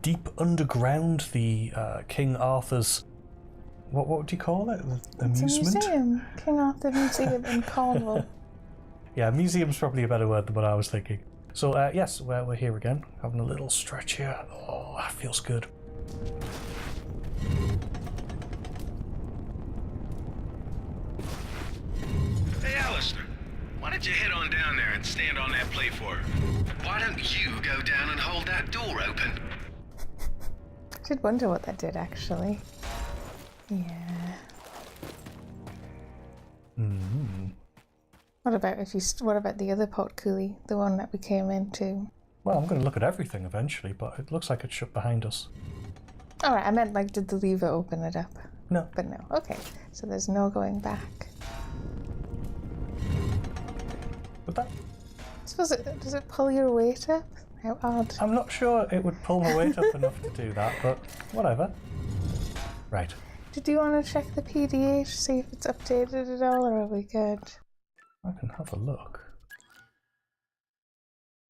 deep underground, the King Arthur's... What would you call it? Amusement? It's a museum. King Arthur Museum in Cornwall. Yeah, museum's probably a better word than what I was thinking. So, yes, we're here again, having a little stretch here. Oh, that feels good. Hey, Alistair, why don't you head on down there and stand on that platform? Why don't you go down and hold that door open? I did wonder what that did, actually. Yeah. What about the other portcullis, the one that we came into? Well, I'm going to look at everything eventually, but it looks like it's shut behind us. Alright, I meant like, did the lever open it up? No. But no. Okay, so there's no going back. But that... Does it pull your weight up? How odd. I'm not sure it would pull my weight up enough to do that, but whatever. Right. Did you want to check the PDA to see if it's updated at all, or are we good? I can have a look.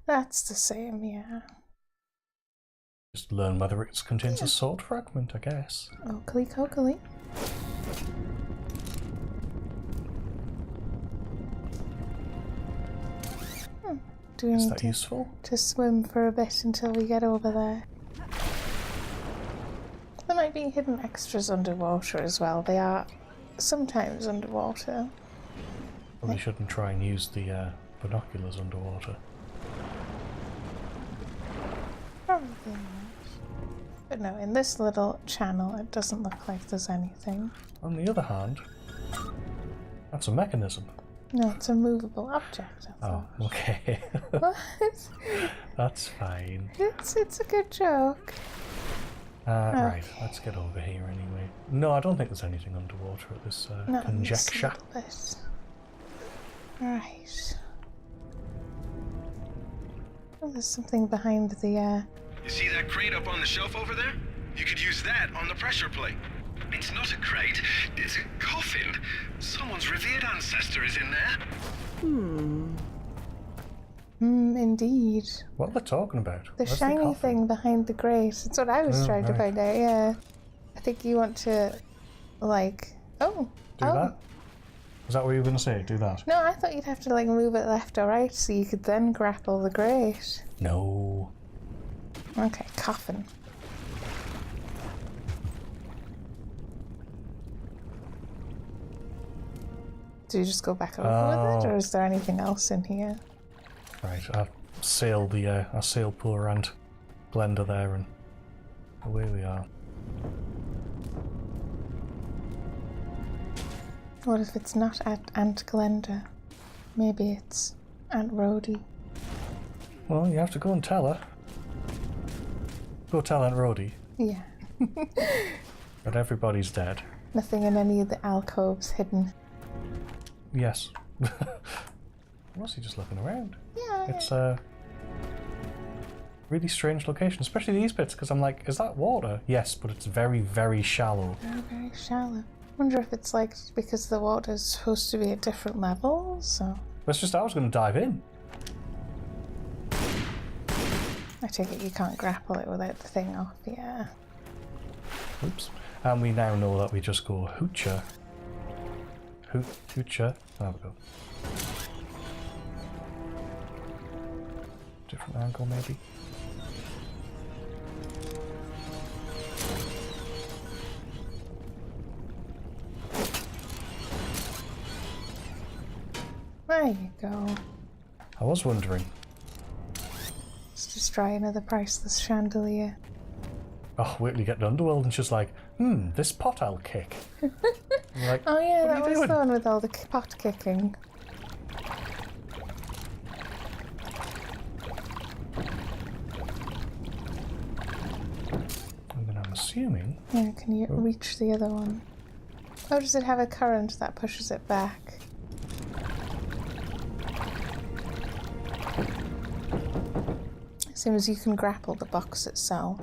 That's the same, yeah. Just learn whether it contains a sword fragment, I guess. Oakley coakley. Do we Is need that useful? to swim for a bit until we get over there? There might be hidden extras underwater as well. They are sometimes underwater. Probably shouldn't try and use the binoculars underwater. Probably not. But no, in this little channel it doesn't look like there's anything. On the other hand, that's a mechanism. No, it's a movable object, I Oh, thought. okay. What? That's fine. It's a good joke. Right, let's get over here anyway. No, I don't think there's anything underwater at this conjecture. Right. Oh, there's something behind the, You see that crate up on the shelf over there? You could use that on the pressure plate. It's not a crate, it's a coffin. Someone's revered ancestor is in there. Indeed. What are they talking about? The Where's shiny coffin? thing behind the grate. That's what I was trying to find out, yeah. I think you want to, like... Oh! Do that? Is that what you were going to say? Do that? No, I thought you'd have to, like, move it left or right so you could then grapple the grate. No. Okay, coffin. Do you just go back over with it, or is there anything else in here? Right, I'll sail poor Aunt Glenda there, and away we are. What if it's not at Aunt Glenda? Maybe it's Aunt Rhodey. Well, you have to go and tell her. Go tell Aunt Rhodey Yeah. that everybody's dead. Nothing in any of the alcoves hidden. Yes. Was he just looking around? Yeah. It's a really strange location, especially these bits, because I'm like, is that water? Yes, but it's very, very shallow. Very, very shallow. Wonder if it's like because the water's supposed to be at different levels, so... It's just I was going to dive in. I take it you can't grapple it without the thing off, yeah. Oops. And we now know that we just go hoocha. Hoocha. There we go. Different angle, maybe. There you go. I was wondering. Let's just try another priceless chandelier. Oh, wait till you get to Underworld and she's like, this pot I'll kick. I'm like, Oh yeah, what that are you was doing? the one with all the pot kicking. And then I'm assuming... Yeah, can you reach the other one? Oh, does it have a current that pushes it back? Same as you can grapple the box itself.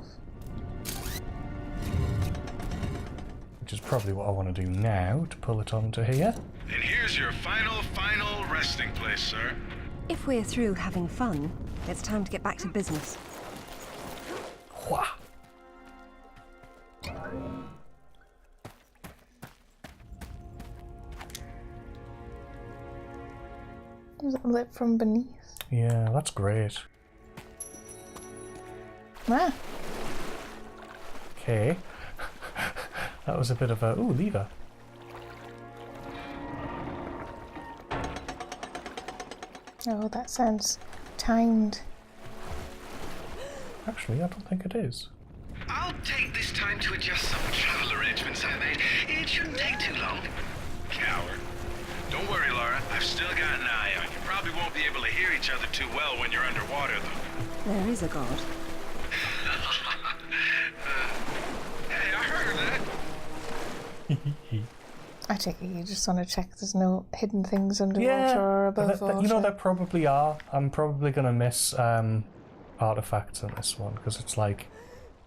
Which is probably what I want to do now, to pull it onto here. And here's your final resting place, sir. If we're through having fun, it's time to get back to business. Wha! Is it lit from beneath? Yeah, that's great. Ah, Okay. That was a bit of a... Ooh, lever. oh, that sounds timed. Actually, I don't think it is. I'll take this time to adjust some travel arrangements I made. It shouldn't take too long. Coward. Don't worry, Laura. I've still got an eye on you. Probably won't be able to hear each other too well when you're underwater, though. There is a god. Hey, I heard that. I take it you just want to check there's no hidden things underwater Yeah, or above water. you know, there probably are. I'm probably going to miss artifacts in this one, because it's like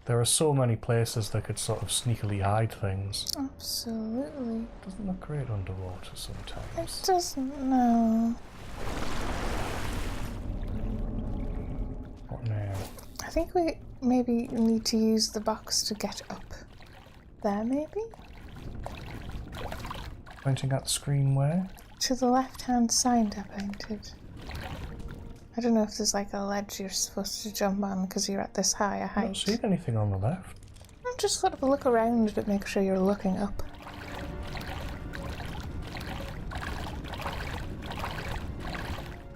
there are so many places that could sort of sneakily hide things. Absolutely. Doesn't look great underwater It sometimes. doesn't, no. What now? I think we maybe need to use the box to get up. There, maybe? Pointing at the screen where? To the left-hand side I pointed. I don't know if there's like a ledge you're supposed to jump on because you're at this high a I height. don't see anything on the left. Just sort of look around but make sure you're looking up.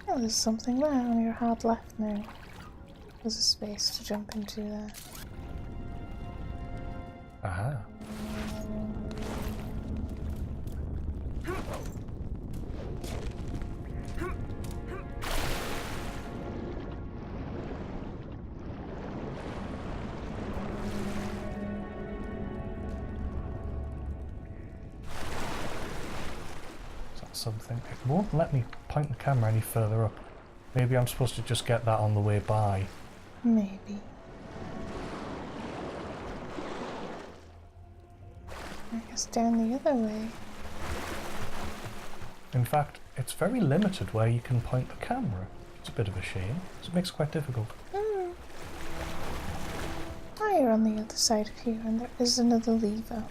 Oh, there's something there on your hard left now. There's a space to jump into there. Aha. Something. It won't let me point the camera any further up. Maybe I'm supposed to just get that on the way by. Maybe. I guess down the other way. In fact, it's very limited where you can point the camera. It's a bit of a shame. It makes it quite difficult. Oh, you're on the other side of here and there is another lever.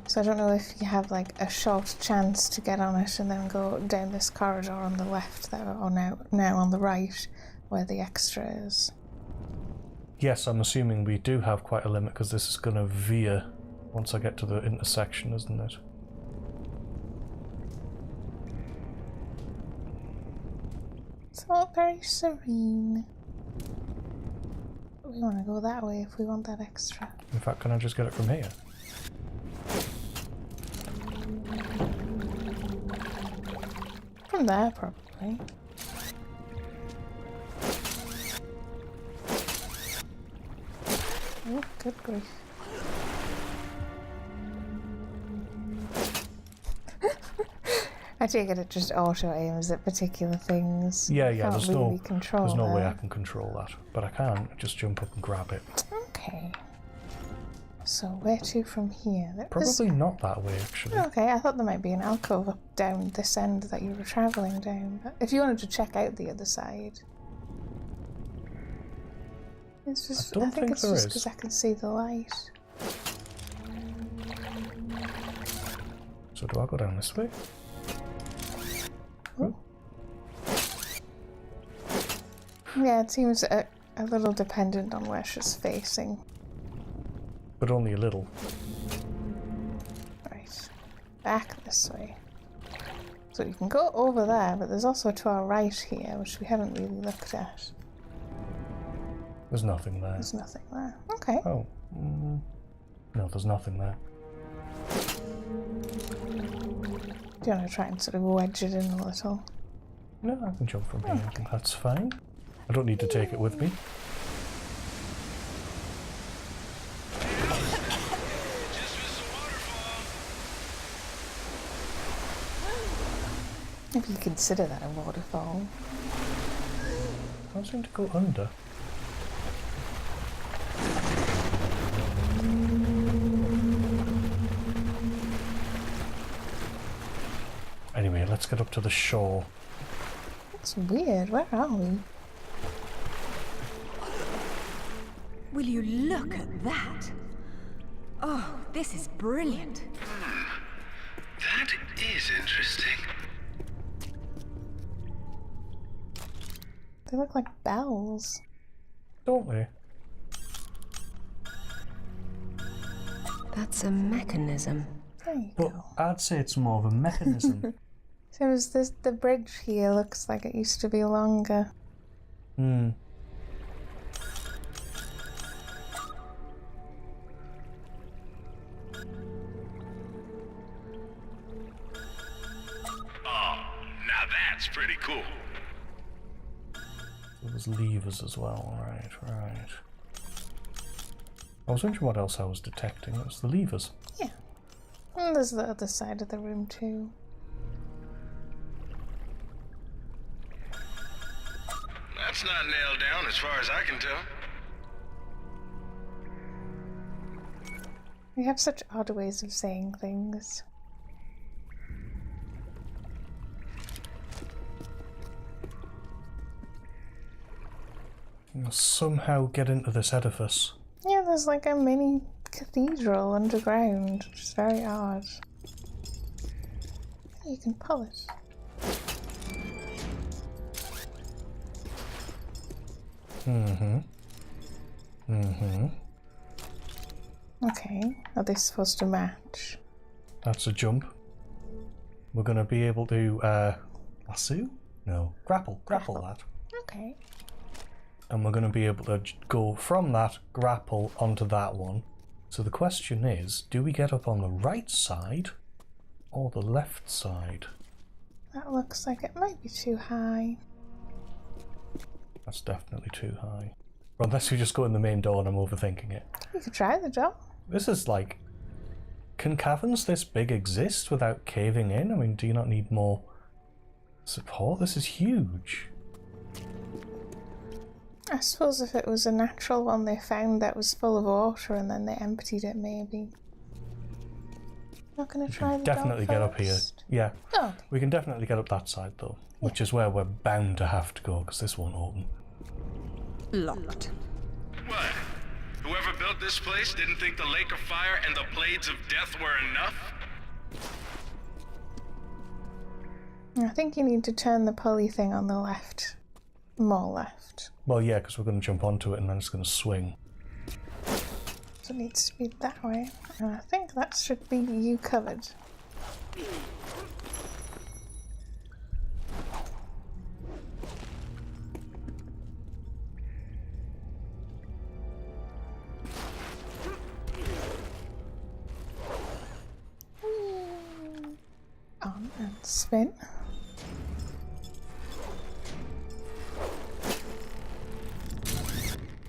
So I don't know if you have like a short chance to get on it and then go down this corridor on the left there, or now on the right where the extra is. Yes, I'm assuming we do have quite a limit because this is going to veer once I get to the intersection, isn't it? It's all very serene. We want to go that way if we want that extra. In fact, can I just get it from here? From there, probably. Oh, good grief. I take it just auto aims at particular things. Yeah, You yeah, can't there's really control there's no way I that. can control that. But I can just jump up and grab it. Okay. So where to from here? There is- Probably not that way, actually. Okay, I thought there might be an alcove up down this end that you were travelling down. But if you wanted to check out the other side. It's just, I don't think think it's there just is. because I can see the light. So do I go down this way? Oh. Yeah, it seems a little dependent on where she's facing. But only a little. Right, back this way. So you can go over there, but there's also to our right here, which we haven't really looked at. There's nothing there. There's nothing there. Okay. Oh. No, there's nothing there. Do you want to try and sort of wedge it in a little? No, I can jump from here. Okay. That's fine. I don't need to take it with me. Just missed a waterfall. If you consider that a waterfall. I seem to go under. Anyway, let's get up to the shore. That's weird. Where are we? Will you look at that? Oh, this is brilliant. That's interesting. They look like bells. Don't they? That's a mechanism. There you But go. I'd say it's more of a mechanism. So is this the bridge here? Looks like it used to be longer. Hmm. Oh, now that's pretty cool. So there's levers as well. Right, right. I was wondering what else I was detecting. It was the levers. Yeah. And there's the other side of the room too. That's not nailed down as far as I can tell. We have such odd ways of saying things. I'll somehow get into this edifice. Yeah, there's like a mini cathedral underground, which is very odd. You can pull it. Mm-hmm. Mm-hmm. Okay, are they supposed to match? That's a jump. We're gonna be able to lasso? No. Grapple that. Okay. And we're gonna be able to go from that grapple onto that one. So the question is, do we get up on the right side or the left side? That looks like it might be too high. That's definitely too high. Or unless we just go in the main door and I'm overthinking it. You could try the door. This is like... Can caverns this big exist without caving in? I mean, do you not need more support? This is huge. I suppose if it was a natural one they found that was full of water and then they emptied it, maybe. Not gonna try the Definitely door get up here. first? Yeah. Oh, okay. We can definitely get up that side though. Which is where we're bound to have to go, because this won't open. Locked. What? Whoever built this place didn't think the Lake of Fire and the Blades of Death were enough? I think you need to turn the pulley thing on the left. More left. Well, yeah, because we're going to jump onto it and then it's going to swing. So it needs to be that way. And I think that should be you covered. On and spin.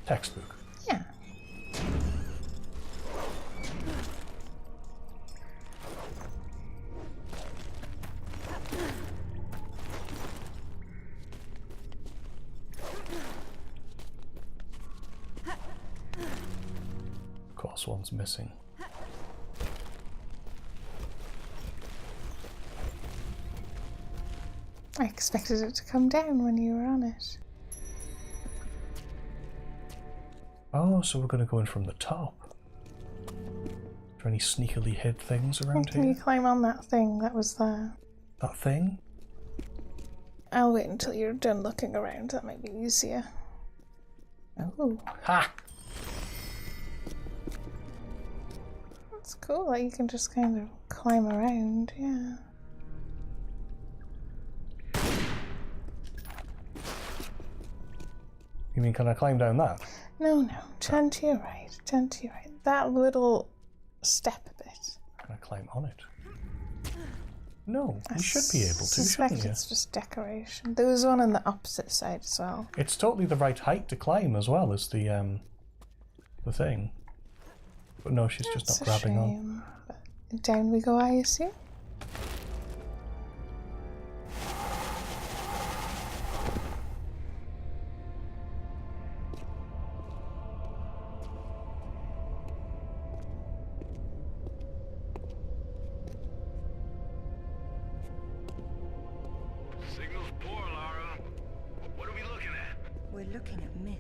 Textbook. Yeah. Of course, one's missing. I expected it to come down when you were on it. Oh, so we're going to go in from the top. Are there any sneakily hid things around Can you here? climb on that thing that was there? That thing? I'll wait until you're done looking around, that might be easier. Oh, Ha! that's cool, like you can just kind of climb around, yeah. You mean, can I climb down that? No, turn to your right, turn to your right. That little step bit. Can I climb on it? No, I you should be able to, suspect shouldn't you? it's just decoration. There was one on the opposite side as well. It's totally the right height to climb as well as the thing. But no, she's just It's not a grabbing on. shame, but down we go, I assume. Signal's poor, Lara. What are we looking at? We're looking at myth,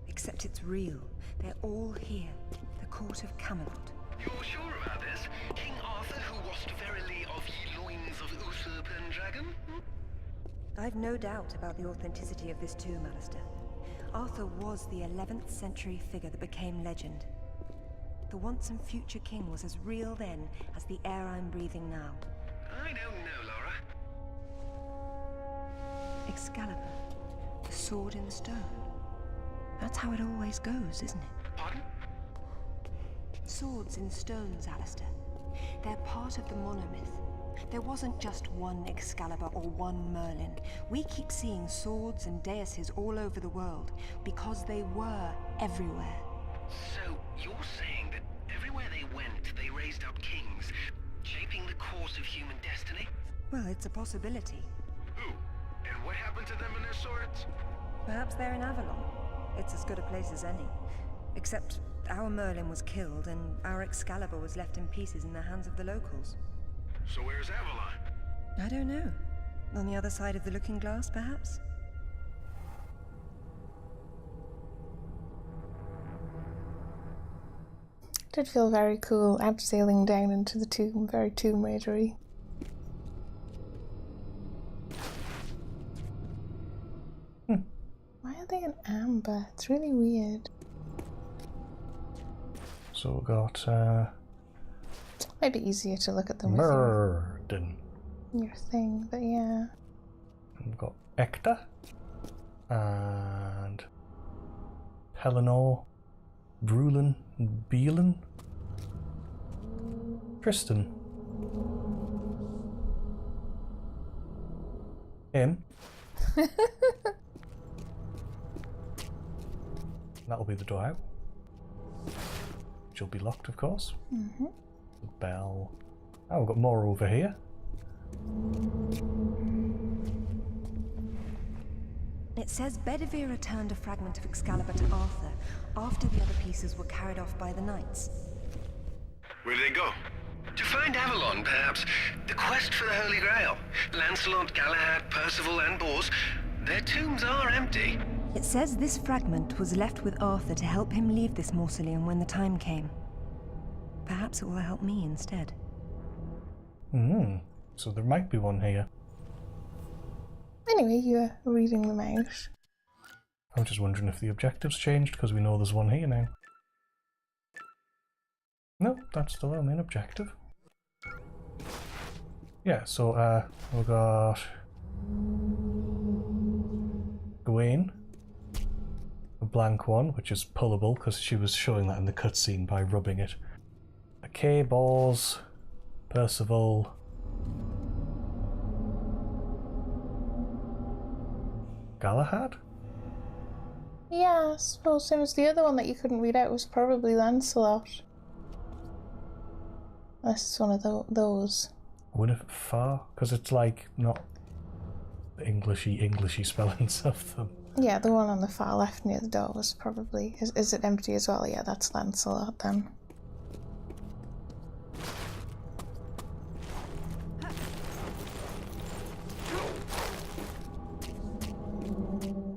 except it's real. They're all here. The Court of Camelot. You're sure about this? King Arthur, who washed verily of ye loins of I've no doubt about the authenticity of this tomb, Alistair. Arthur was the 11th century figure that became legend. The once and future king was as real then as the air I'm breathing now. I don't know, Laura. Excalibur, the sword in the stone. That's how it always goes, isn't it? Pardon? Swords in stones, Alistair. They're part of the monomyth. There wasn't just one Excalibur or one Merlin. We keep seeing swords and daises all over the world because they were everywhere. So, you're saying that everywhere they went, they raised up kings, shaping the course of human destiny? Well, it's a possibility. Who? And what happened to them and their swords? Perhaps they're in Avalon. It's as good a place as any. Except our Merlin was killed and our Excalibur was left in pieces in the hands of the locals. So where's Avalon? I don't know. On the other side of the looking glass, perhaps? Did feel very cool abseiling down into the tomb, very Tomb Raider-y. Why are they in amber? It's really weird. So we've got Might be easier to look at them with Murden. your thing, but yeah. And we've got Ecta and Eleanor, Brulin, Beelin, Tristan. Him. That'll be the door out. Which will be locked, of course. Mm-hmm. The bell. Oh, we've got more over here. It says Bedivere returned a fragment of Excalibur to Arthur after the other pieces were carried off by the knights. Where'd they go? To find Avalon, perhaps. The quest for the Holy Grail. Lancelot, Galahad, Percival, and Bors. Their tombs are empty. It says this fragment was left with Arthur to help him leave this mausoleum when the time came. Perhaps it will help me instead. So there might be one here. Anyway, you're reading them out. I'm just wondering if the objectives changed because we know there's one here now. No, that's still our main objective. Yeah, so we've got Gawain, a blank one, which is pullable because she was showing that in the cutscene by rubbing it. Okay, Bors, Percival, Galahad? Yeah, I suppose it was the other one that you couldn't read out was probably Lancelot. Unless it's one of those. Winifred Farr? Because it's like not the Englishy spellings of them. Yeah, the one on the far left near the door was probably... Is it empty as well? Yeah, that's Lancelot then.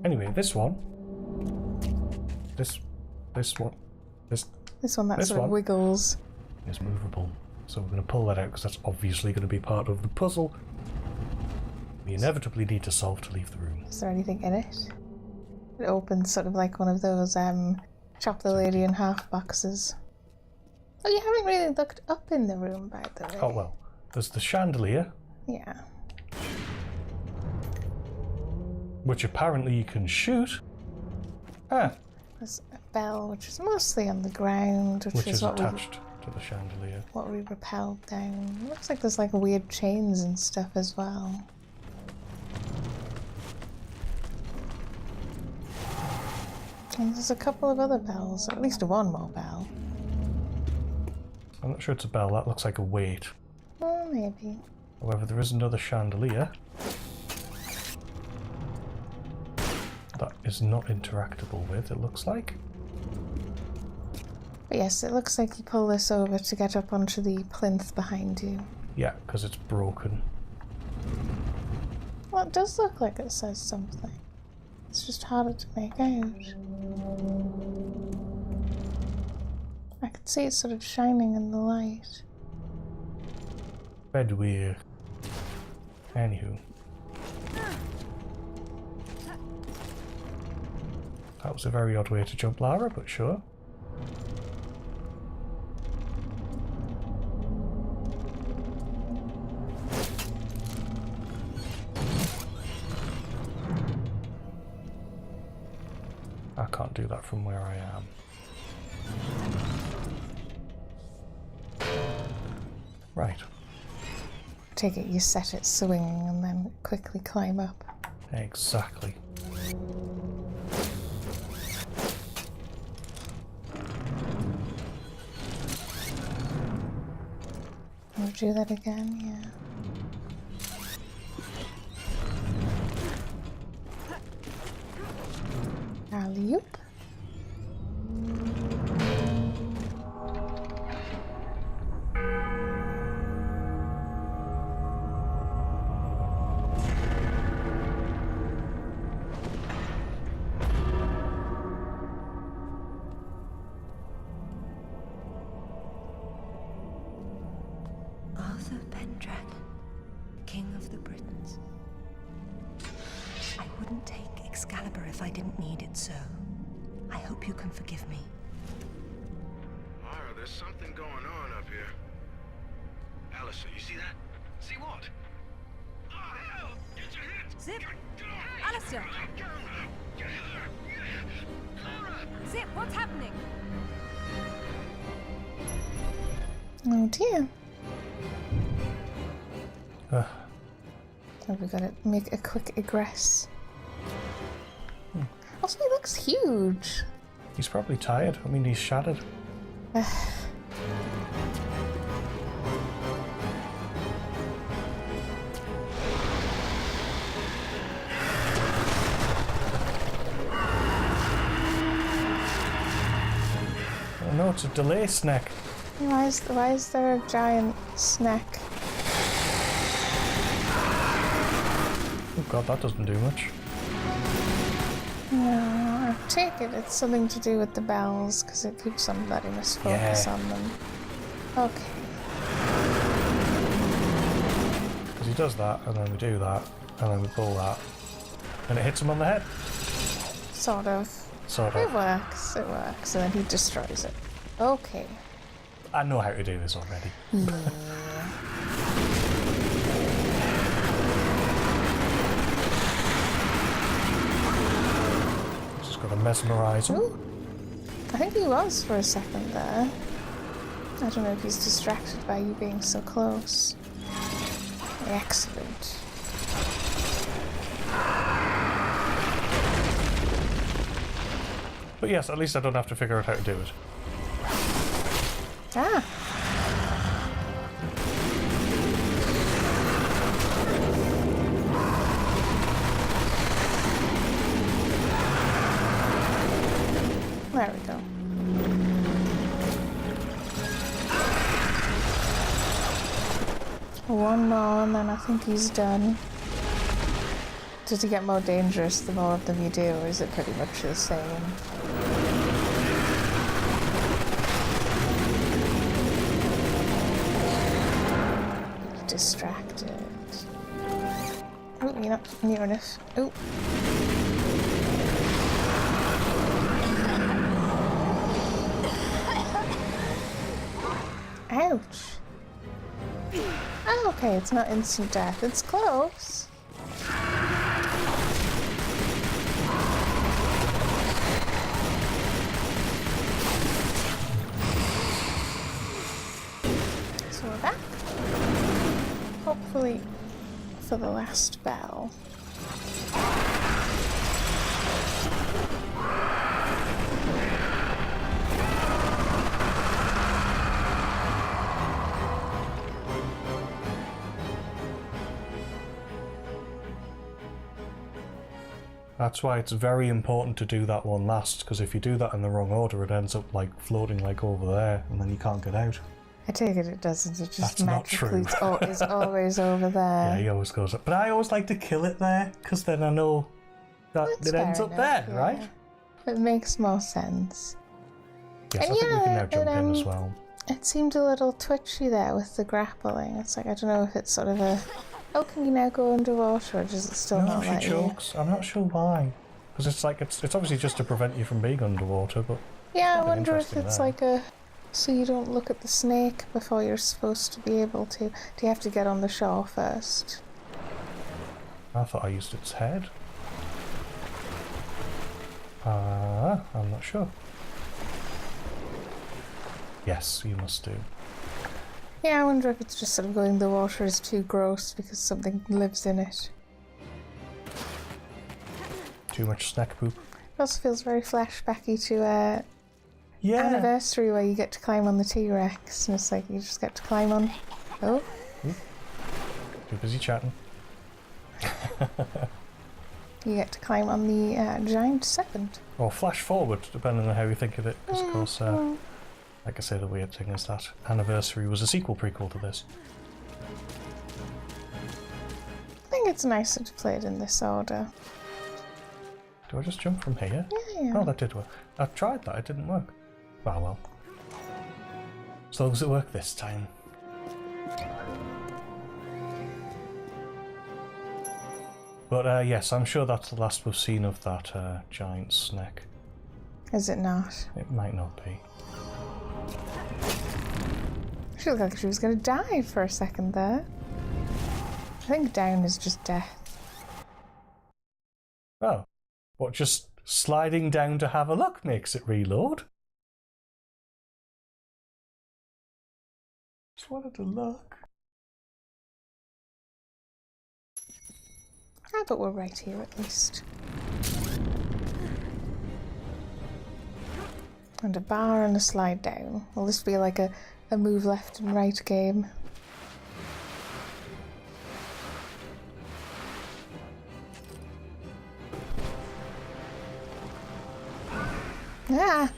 Anyway, this one. This one. This one that This sort one? of wiggles. Is movable. So we're going to pull that out because that's obviously going to be part of the puzzle we inevitably need to solve to leave the room. Is there anything in it? It opens sort of like one of those chop the lady in half boxes. Oh, you haven't really looked up in the room, by the way. Oh well, there's the chandelier, Yeah. which apparently you can shoot. Ah, There's a bell, which is mostly on the ground, which is is what attached to the chandelier. what we rappelled down. It looks like there's like weird chains and stuff as well. And there's a couple of other bells, or at least one more bell. I'm not sure it's a bell, that looks like a weight. Oh, maybe. However, there is another chandelier that is not interactable with, it looks like. But yes, it looks like you pull this over to get up onto the plinth behind you. Yeah, because it's broken. Well, it does look like it says something. It's just harder to make out. I can see it sort of shining in the light. Bedweir. Anywho. That was a very odd way to jump, Lara, but sure. I can't do that from where I am. Right. Take it you set it swinging and then quickly climb up. Exactly. We'll do that again, yeah. Alley-oop. Arthur Pendrad, King of the Britons. I wouldn't take Excalibur if I didn't need it so. I hope you can forgive me. Mara, there's something going on up here. Alistair, you see that? See what? Oh, hell! Get your hands! Zip! Get off! Alistair! Get her! Clara! Zip, what's happening? Oh dear. Ugh. So we gotta make a quick egress. Also, he looks huge. He's probably tired. I mean, he's shattered. Oh no, it's a delay snack. Why is there a giant snack? Oh god, that doesn't do much. No, I take it it's something to do with the bells, because it keeps on letting us focus on them. Okay. Because he does that, and then we do that, and then we pull that, and it hits him on the head. Sort of. Sort It of. works, and then he destroys it. Okay. I know how to do this already. Just gotta mesmerise him. Ooh. I think he was for a second there. I don't know if he's distracted by you being so close. Excellent. But yes, at least I don't have to figure out how to do it. Ah. There we go. One more and then I think he's done. Does he get more dangerous the more of them you do, or is it pretty much the same? Distracted. Oh, you're not near enough. Oh. Ouch. Oh, okay, it's not instant death. It's close. So we're back. Hopefully for the last bell. That's why it's very important to do that one last, because if you do that in the wrong order, it ends up like floating like over there, and then you can't get out. I take it doesn't. It just That's not magically true. is always over there. Yeah, he always goes up. But I always like to kill it there, because then I know that That's it ends fair up enough, there, yeah. right? It makes more sense. Yes, I And think we can now jump in as it, well. It seemed a little twitchy there with the grappling. It's like, I don't know if it's sort of a, oh, can you now go underwater, or does it still No, not she let you? chokes. I'm not sure why. Because it's like, it's obviously just to prevent you from being underwater, but... Yeah, I wonder if interesting it's there. like a... So you don't look at the snake before you're supposed to be able to. Do you have to get on the shore first? I thought I used its head. I'm not sure. Yes, you must do. Yeah, I wonder if it's just sort of going the water is too gross because something lives in it. Too much snack poop. It also feels very flashbacky to Yeah. Anniversary where you get to climb on the T-Rex and it's like you just get to climb on... Oh? Too busy chatting. You get to climb on the giant serpent. Or flash forward, depending on how you think of it. Because, of course, like I say, the weird thing is that Anniversary was a sequel prequel to this. I think it's nicer to play it in this order. Do I just jump from here? Yeah. Oh, that did work. I tried that, it didn't work. Well. As long as it worked this time. But yes, I'm sure that's the last we've seen of that giant snake. Is it not? It might not be. She looked like she was going to die for a second there. I think down is just death. Oh. What, just sliding down to have a look makes it reload? Just wanted to look. Ah, but we're right here at least. And a bar and a slide down. Will this be like a move left and right game? Ah!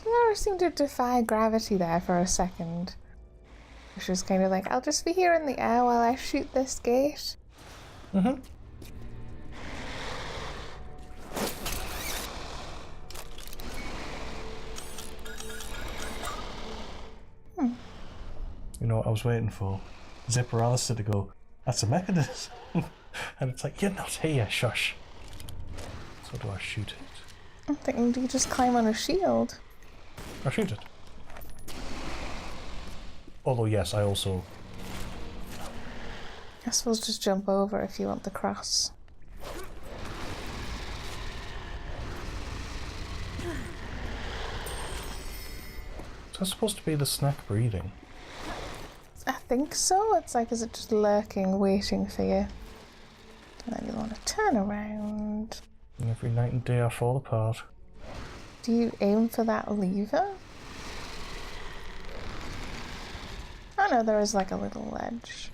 Laura seemed to defy gravity there for a second. She was kind of like, I'll just be here in the air while I shoot this gate. Mm-hmm. You know what I was waiting for? Zipper Alistair to go, that's a mechanism. And it's like, you're not here, shush. So do I shoot it? I'm thinking, do you just climb on a shield? I shoot it. Although yes, I also... I suppose just jump over if you want the cross. Is that supposed to be the snack breathing? I think so. It's like, is it just lurking, waiting for you? And then you want to turn around. And every night and day I fall apart. Do you aim for that lever? Oh no, there is like a little ledge.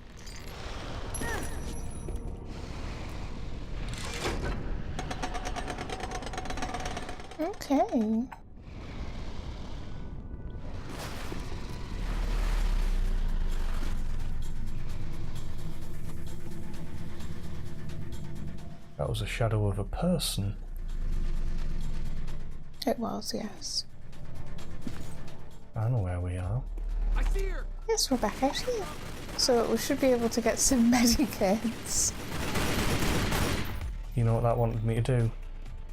Okay. That was a shadow of a person. It was, yes. I know where we are. I see her! Yes, we're back out here. So we should be able to get some medikits. You know what that wanted me to do?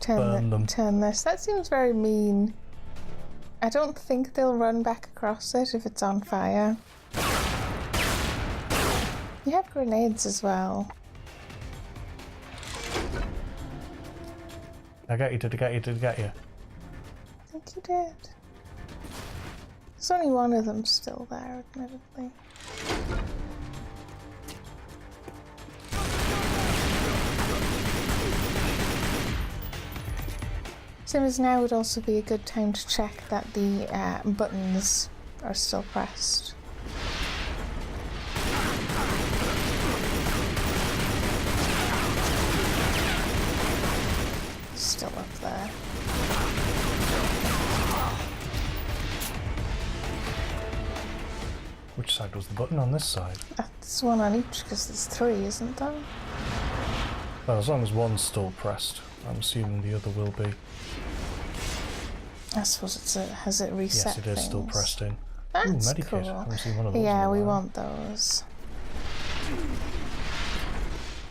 Burn them. Turn this. That seems very mean. I don't think they'll run back across it if it's on fire. You have grenades as well. I got you, did I get you? I think you did. There's only one of them still there, admittedly. Same as now would also be a good time to check that the buttons are still pressed. was the button on this side? That's one on each because there's 3, isn't there? Well, as long as one's still pressed, I'm assuming the other will be. I suppose has it reset? Yes, it is still things? pressed in. That's Ooh, medikit. cool. I haven't seen one of those. Yeah, in a we while. want those.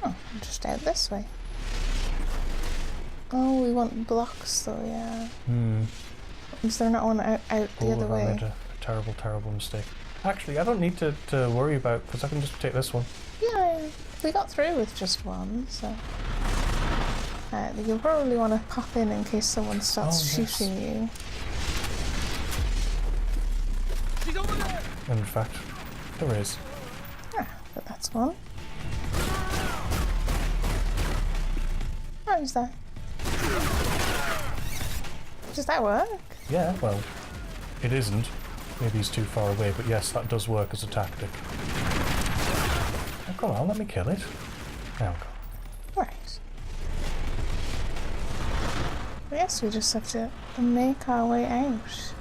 Oh, just out this way. Oh, we want blocks though, yeah. Is there not one out the other way? I made a terrible, terrible mistake. Actually, I don't need to worry about, because I can just take this one. Yeah, we got through with just one, so... you'll probably want to pop in case someone starts shooting you. She's over there! And in fact, there is. Ah, but that's one. Oh, he's there. Does that work? Yeah, well, it isn't. Maybe he's too far away, but yes, that does work as a tactic. Oh, come on, let me kill it. Now go. Right. I guess we just have to make our way out.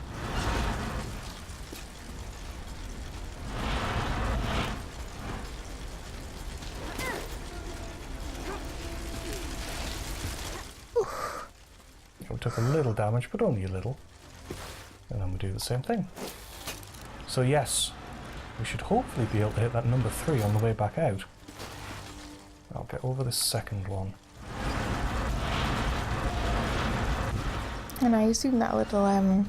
We took a little damage, but only a little. And then we do the same thing. So yes, we should hopefully be able to hit that number 3 on the way back out. I'll get over this second one. And I assume that little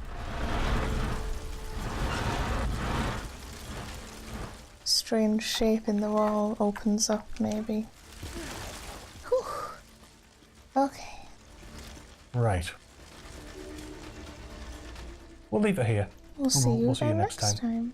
strange shape in the wall opens up maybe. Whew. Okay. Right. We'll leave it here. We'll see you we'll see you again next next time. time.